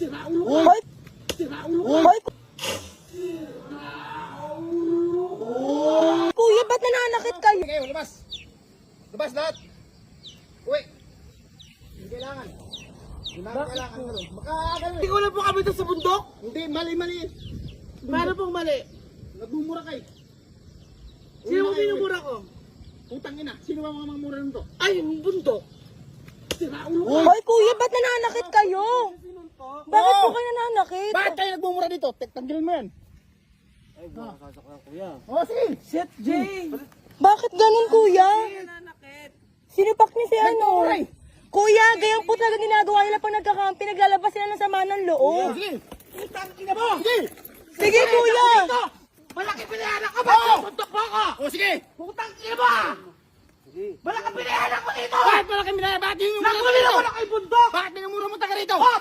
Hoy! Hoy! Kuya, ba't nananakit kayo? Sige, labas. Labas lahat. Uy. Hindi kailangan. Hindi namin kailangan ka doon. Makakagano Hindi ko na po kami doon sa bundok. Hindi, mali. Paano pong mali? Nagmumura kayo. Sino mo pinumura ko? Putang ina. Sino ba mga mamura nito? Ay, yung bundok. Hoy, kuya, ba't nananakit kayo? Bakit po kayo nananakit? Bakit kayo nagmumura dito? Tanggalin mo yan. Ay, baka sasakyan kuya. Oh, sige. Shit, Jay! Bakit ganun, kuya? Nanakit. Sinipak niya si ano? Nagmumura eh. Kuya, ganyan po talaga ginagawa nila pag nagkakampi. Naglalabas sila ng sama ng loob. Sige. Putang ina mo. Sige. Sige, kuya! Malaki pinayaran ka ba? Bundok mo ako! Oh, sige. Putang ina mo! Malaki pinayaran ko dito! Bakit malaki minaya? Bakit yung mura mo Nakuli dito? naman ako yung bundok! Bakit minumura mo taga rito? Oh,